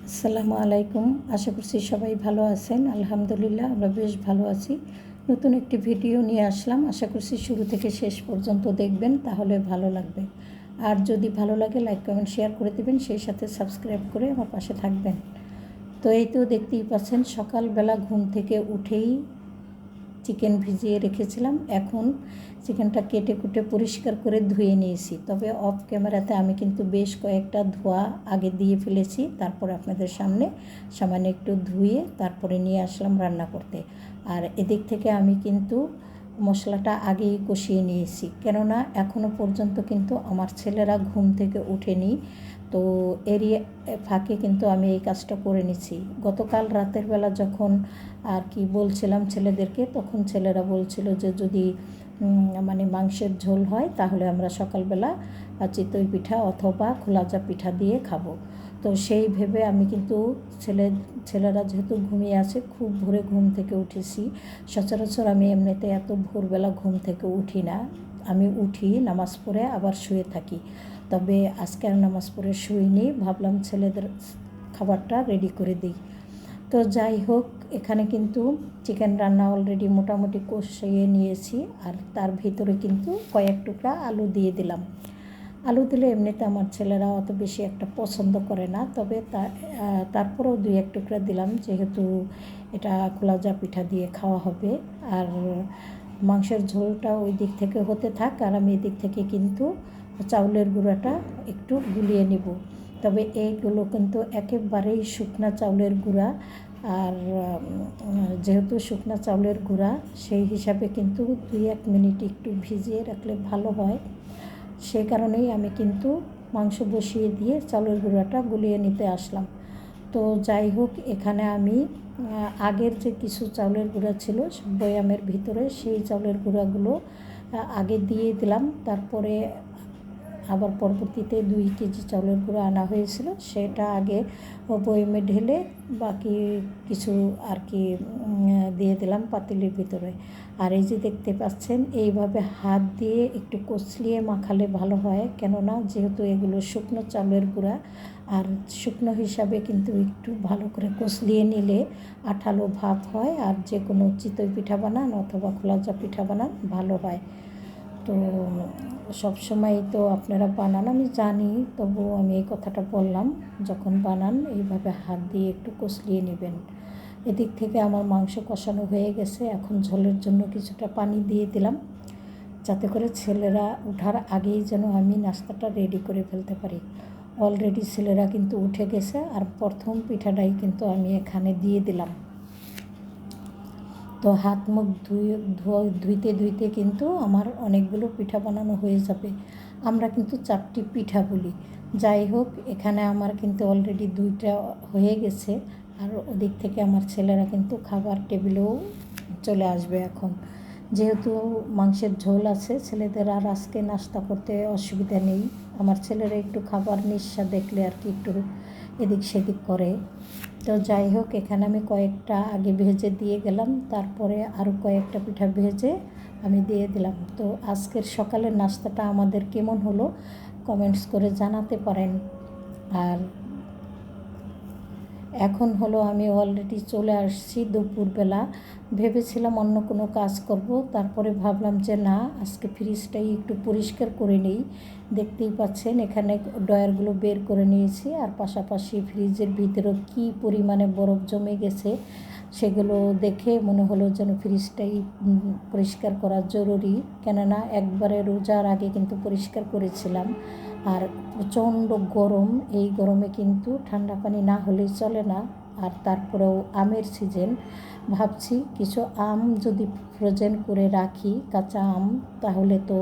আসসালামু আলাইকুম। আশা করছি সবাই ভালো আছেন। আলহামদুলিল্লাহ আমরা বেশ ভালো আছি। নতুন একটি ভিডিও নিয়ে আসলাম। আশা করছি শুরু থেকে শেষ পর্যন্ত দেখবেন, তাহলে ভালো লাগবে। আর যদি ভালো লাগে লাইক কমেন্ট শেয়ার করে দেবেন, সেই সাথে সাবস্ক্রাইব করে আমার পাশে থাকবেন। তো এই তো দেখতেই পাচ্ছেন, সকালবেলা ঘুম থেকে উঠেই চিকেন ভিজিয়ে রেখেছিলাম। এখন চিকেনটা কেটে কুটে পরিষ্কার করে ধুয়ে নিয়েছি। তবে অফ ক্যামেরাতে আমি কিন্তু বেশ কয়েকটা ধোয়া আগে দিয়ে ফেলেছি। তারপরে আপনাদের সামনে সামান্য একটু ধুয়ে তারপরে নিয়ে আসলাম রান্না করতে। আর এদিক থেকে আমি কিন্তু মশলাটা আগেই কষিয়ে নিয়েছি, কেননা এখনও পর্যন্ত কিন্তু আমার ছেলেরা ঘুম থেকে ওঠেনি। তো এরই ফাঁকে কিন্তু আমি এই কাজটা করে নিছি। গতকাল রাতের বেলা যখন আর কি বলছিলাম ছেলেদেরকে, তখন ছেলেরা বলছিল যে যদি মাংসের ঝোল হয় তাহলে আমরা সকালবেলা চিতই পিঠা অথবা খোলাজা পিঠা দিয়ে খাবো। তো সেই ভেবে আমি কিন্তু ছেলেরা যেহেতু ঘুমিয়ে আছে, খুব ভোরে ঘুম থেকে উঠেছি। সচরাচর আমি এমনিতে এত ভোরবেলা ঘুম থেকে উঠি না। আমি উঠি, নামাজ পড়ে আবার শুয়ে থাকি। তবে আজকে আর নামাজ পড়ে শুইনি, ভাবলাম ছেলেদের খাবারটা রেডি করে দিই। তো যাই হোক, এখানে কিন্তু চিকেন রান্না অলরেডি মোটামুটি কষিয়ে নিয়েছি। আর তার ভিতরে কিন্তু কয়েক টুকরা আলু দিয়ে দিলাম। আলু দিলে এমনিতে আমার ছেলেরা অত বেশি একটা পছন্দ করে না, তবে তারপরেও 2-1 টুকরা দিলাম, যেহেতু এটা খোলাজা পিঠা দিয়ে খাওয়া হবে। আর মাংসের ঝোলটা ওই দিক থেকে হতে থাক, আর আমি এদিক থেকে কিন্তু চাউলের গুঁড়াটা একটু গুলিয়ে নেব। তবে এইগুলো কিন্তু একেবারেই শুকনা চাউলের গুঁড়া। আর যেহেতু শুকনা চাউলের গুঁড়া, সেই হিসাবে কিন্তু 2-1 মিনিট একটু ভিজিয়ে রাখলে ভালো হয়। সেই কারণেই আমি কিন্তু মাংস বসিয়ে দিয়ে চাউলের গুঁড়াটা গুলিয়ে নিতে আসলাম। তো যাই হোক, এখানে আমি আগের যে কিছু চাউলের গুঁড়া ছিল বয়ামের ভিতরে, সেই চাউলের গুঁড়াগুলো আগে দিয়ে দিলাম। তারপরে আবার পরবর্তীতে 2 কেজি চাউলের গুঁড়ো আনা হয়েছিল, সেটা আগে বয়ামে ঢেলে বাকি কিছু আর কি দিয়ে দিলাম পাতিলের ভিতরে। আর এই যে দেখতে পাচ্ছেন, এইভাবে হাত দিয়ে একটু কচলিয়ে মাখালে ভালো হয়, কেননা যেহেতু এগুলো শুকনো চাউলের গুঁড়া। আর শুকনো হিসাবে কিন্তু একটু ভালো করে কচলিয়ে নিলে আঠালো ভাব হয়, আর যে কোনো চিতই পিঠা বানান অথবা খোলাজা পিঠা বানান ভালো হয়। তো সবসময় তো আপনারা বানান আমি জানি, তবুও আমি এই কথাটা বললাম, যখন বানান এইভাবে হাত দিয়ে একটু কচলিয়ে নেবেন। এদিক থেকে আমার মাংস কষানো হয়ে গেছে। এখন ঝোলের জন্য কিছুটা পানি দিয়ে দিলাম, যাতে করে ছেলেরা ওঠার আগেই যেন আমি নাস্তাটা রেডি করে ফেলতে পারি। অলরেডি ছেলেরা কিন্তু উঠে গেছে, আর প্রথম পিঠাটাই কিন্তু আমি এখানে দিয়ে দিলাম। তো হাত মুখ ধুইতে কিন্তু আমার অনেকগুলো পিঠা বানানো হয়ে যাবে। আমরা কিন্তু 4টি পিঠা বলি। যাই হোক, এখানে আমার কিন্তু অলরেডি 2টা হয়ে গেছে। আর ওদিক থেকে আমার ছেলেরা কিন্তু খাবার টেবিলেও চলে আসবে এখন। যেহেতু মাংসের ঝোল আছে, ছেলেদের আর আজকে নাস্তা করতে অসুবিধা নেই। আমার ছেলেরা একটু খাবার নিঃস্বাদ দেখলে আর কি একটু এদিক সেদিক করে। তো যাই হোক, এখানে আমি কয়েকটা আগে ভেজে দিয়ে গেলাম, তারপরে আরও কয়েকটা পিঠা ভেজে আমি দিয়ে দিলাম। তো আজকের সকালের নাস্তাটা আমাদের কেমন হলো কমেন্টস করে জানাতে পারেন। আর এখন হলো আমি অলরেডি চলে আসছি দুপুরবেলা। ভেবেছিলাম অন্য কোনো কাজ করব, তারপরে ভাবলাম যে না, আজকে ফ্রিজটাই একটু পরিষ্কার করে নিই। দেখতেই পাচ্ছেন এখানে ড্রয়ারগুলো বের করে নিয়েছি, আর পাশাপাশি ফ্রিজের ভিতরেও কী পরিমাণে বরফ জমে গেছে সেগুলো দেখে মনে হলো যেন ফ্রিজটাই পরিষ্কার করা জরুরি, কেননা একবারে রোজার আগে কিন্তু পরিষ্কার করেছিলাম। আর প্রচণ্ড গরম, এই গরমে কিন্তু ঠান্ডা পানি না হলেই চলে না। আর তারপরেও আমের সিজন, ভাবছি কিছু আম যদি ফ্রোজেন করে রাখি, কাঁচা আম, তাহলে তো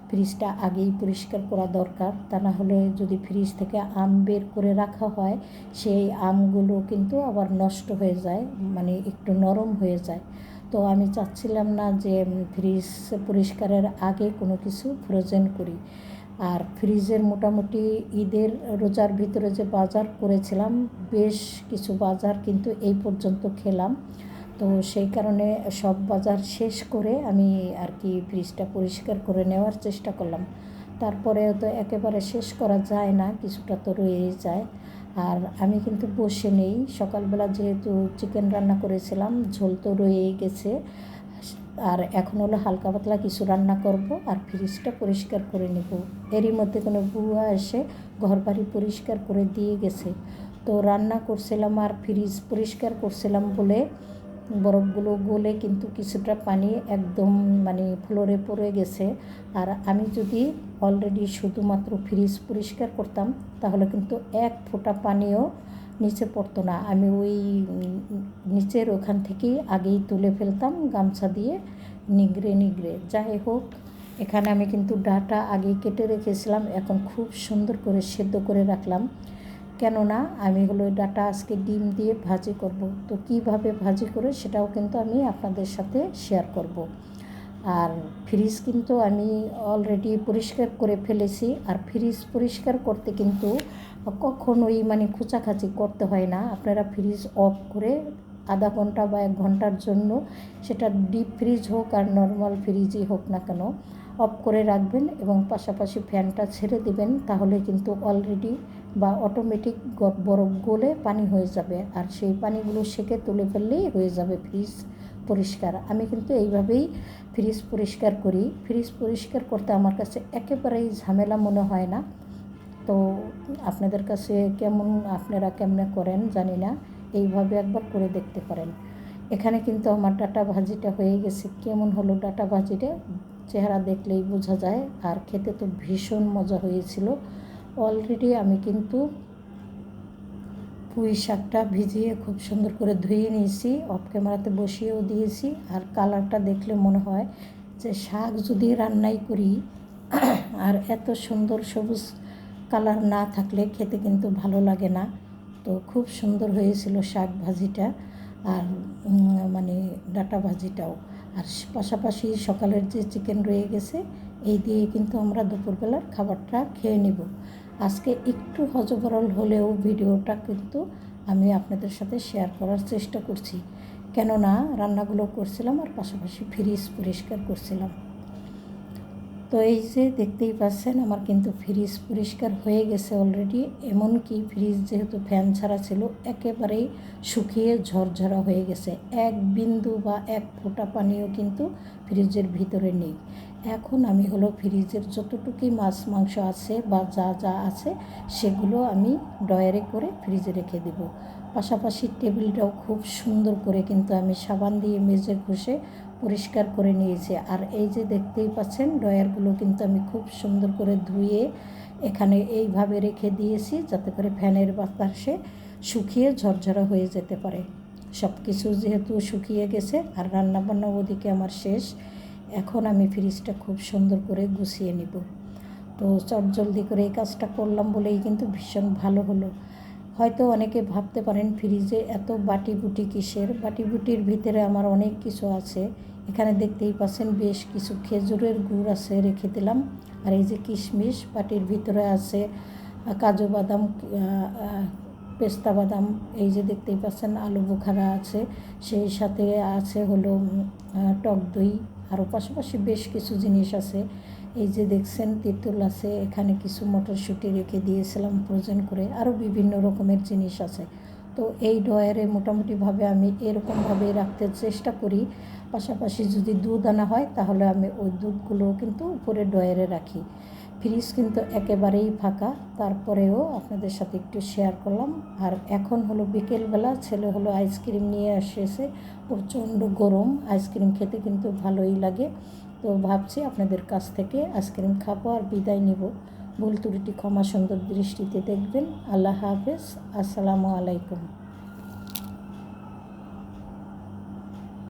ফ্রিজটা আগেই পরিষ্কার করা দরকার। তা না হলে যদি ফ্রিজ থেকে আম বের করে রাখা হয়, সেই আমগুলো কিন্তু আবার নষ্ট হয়ে যায়, মানে একটু নরম হয়ে যায়। তো আমি চাচ্ছিলাম না যে ফ্রিজ পরিষ্কারের আগে কোনো কিছু ফ্রোজেন করি। আর ফ্রিজের মোটামুটি রোজার ভিতরে যে বাজার করেছিলাম, বেশ কিছু বাজার কিন্তু এই পর্যন্ত খেলাম। তো সেই কারণে সব বাজার শেষ করে আমি আর কি ফ্রিজটা পরিষ্কার করে নেওয়ার চেষ্টা করলাম। তারপরেও তো একেবারে শেষ করা যায় না, কিছুটা তো রয়েই যায়। আর আমি কিন্তু বসে নেই, সকালবেলা যেহেতু চিকেন রান্না করেছিলাম, ঝোল তো রয়েই গেছে। আর এখন হলো হালকা পাতলা কিছু রান্না করব আর ফ্রিজটা পরিষ্কার করে নেব। এরই মধ্যে কোনো বুয়া এসে ঘরবাড়ি পরিষ্কার করে দিয়ে গেছে। তো রান্না করছিলাম আর ফ্রিজ পরিষ্কার করছিলাম বলে বরফগুলো গলে কিন্তু কিছুটা পানি একদম মানে ফ্লোরে পড়ে গেছে। আর আমি যদি অলরেডি শুধুমাত্র ফ্রিজ পরিষ্কার করতাম তাহলে কিন্তু এক ফোঁটা পানিও নিচে পড়তো না। আমি ওই নিচের ওখান থেকেই আগেই তুলে ফেলতাম গামছা দিয়ে নিগড়ে নিগড়ে। যাই হোক, এখানে আমি কিন্তু ডাটা আগেই কেটে রেখেছিলাম, এখন খুব সুন্দর করে সেদ্ধ করে রাখলাম। কেননা আমি হলো ডাটা আজকে ডিম দিয়ে ভাজি করব। তো কিভাবে ভাজি করে সেটাও কিন্তু আমি আপনাদের সাথে শেয়ার করব। আর ফ্রিজ কিন্তু আমি অলরেডি পরিষ্কার করে ফেলেছি। আর ফ্রিজ পরিষ্কার করতে কিন্তু কখনোই মানে খোঁচাখাচি করতে হয় না। আপনারা ফ্রিজ অফ করে আধা ঘন্টা বা 1 ঘন্টার জন্য, সেটা ডিপ ফ্রিজ হোক আর নর্মাল ফ্রিজই হোক না কেন, অফ করে রাখবেন এবং পাশাপাশি ফ্যানটা ছেড়ে দেবেন। তাহলে কিন্তু অলরেডি বা অটোমেটিক বরফ গলে পানি হয়ে যাবে, আর সেই পানিগুলো সেকে তুলে ফেললেই হয়ে যাবে ফ্রিজ পরিষ্কার। আমি কিন্তু এইভাবেই ফ্রিজ পরিষ্কার করি। ফ্রিজ পরিষ্কার করতে আমার কাছে একেবারেই ঝামেলা মনে হয় না। তো আপনাদের কাছে কেমন, আপনারা কেমনে করেন জানি না, এইভাবে একবার করে দেখতে পারেন। এখানে কিন্তু আমার ডাটা ভাজিটা হয়ে গেছে। কেমন হলো ডাটা ভাজিটা চেহারা দেখলেই বোঝা যায়, আর খেতে তো ভীষণ মজা হয়েছিল। অলরেডি আমি কিন্তু পুঁই শাকটা ভিজিয়ে খুব সুন্দর করে ধুয়ে নিয়েছি, অফ ক্যামেরাতে বসিয়েও দিয়েছি। আর কালারটা দেখলে মনে হয় যে শাক যদি রান্নাই করি আর এত সুন্দর সবুজ কালার না থাকলে খেতে কিন্তু ভালো লাগে না। তো খুব সুন্দর হয়েছিল শাক ভাজিটা আর মানে ডাটা ভাজিটাও। আর পাশাপাশি সকালের যে চিকেন রয়ে গেছে, এই দিয়ে কিন্তু আমরা দুপুরবেলার খাবারটা খেয়ে নেব। আজকে একটু হজবরল হলেও ভিডিওটা কিন্তু আমি আপনাদের সাথে শেয়ার করার চেষ্টা করছি, কেননা রান্নাগুলো করছিলাম আর পাশাপাশি ফ্রিজ পরিষ্কার করছিলাম। তো এই যে দেখতেই পাচ্ছেন আমার কিন্তু ফ্রিজ পরিষ্কার হয়ে গেছে অলরেডি। এমনকি ফ্রিজ যেহেতু ফ্যান ছাড়া ছিল, একেবারেই শুকিয়ে ঝরঝরা হয়ে গেছে। এক বিন্দু বা এক ফোঁটা পানিও কিন্তু ফ্রিজের ভিতরে নেই। এখন আমি হলো ফ্রিজের যতটুকুই মাছ মাংস আছে বা যা যা আছে সেগুলো আমি ড্রয়ারে করে ফ্রিজে রেখে দেব। পাশাপাশি টেবিলটাও খুব সুন্দর করে কিন্তু আমি সাবান দিয়ে মেজে ঘষে পরিষ্কার করে নিয়েছি। আর এই যে দেখতেই পাচ্ছেন ড্রয়ারগুলো কিন্তু আমি খুব সুন্দর করে ধুয়ে এখানে এইভাবে রেখে দিয়েছি, যাতে করে ফ্যানের বাতাসে শুকিয়ে ঝরঝরা হয়ে যেতে পারে। সব কিছু যেহেতু শুকিয়ে গেছে আর রান্নাবান্না ওদিকে আমার শেষ, এখন আমি ফ্রিজটা খুব সুন্দর করে গুছিয়ে নিব। তো চটজলদি করে এই কাজটা করলাম বলেই কিন্তু ভীষণ ভালো হলো। হয়তো অনেকে ভাবতে পারেন ফ্রিজে এত বাটি বুটি কিসের। বাটি বুটির ভিতরে আমার অনেক কিছু আছে। এখানে দেখতেই পাচ্ছেন বেশ কিছু খেজুরের গুড় আছে, রেখে দিলাম। আর এই যে কিশমিশ বাটির ভিতরে আছে, কাজু বাদাম, পেস্তা বাদাম, এই যে দেখতেই পাচ্ছেন আলু বোখারা আছে, সেই সাথে আছে হলো টক দই, আরও পাশাপাশি বেশ কিছু জিনিস আছে। এই যে দেখছেন তেঁতুল আছে, এখানে কিছু মটরশুঁটি রেখে দিয়েছিলাম ফ্রোজেন করে, আরও বিভিন্ন রকমের জিনিস আছে। তো এই ড্রয়ারে মোটামুটিভাবে আমি এরকমভাবেই রাখতে চেষ্টা করি। পাশাপাশি যদি দুধ আনা হয় তাহলে আমি ওই দুধগুলোও কিন্তু উপরে ড্রয়ারে রাখি। ফ্রিজ কিন্তু একেবারেই ফাঁকা, তারপরেও আপনাদের সাথে একটু শেয়ার করলাম। আর এখন হলো বিকেলবেলা, ছেলে হলো আইসক্রিম নিয়ে এসেছে, প্রচণ্ড গরম, আইসক্রিম খেতে কিন্তু ভালোই লাগে। তো ভাবছি আপনাদের কাছ থেকে আইসক্রিম খাবো আর বিদায় নিব। ভুল ত্রুটি ক্ষমা সুন্দর দৃষ্টিতে দেখবেন। আল্লাহ হাফেজ, আসসালামু আলাইকুম।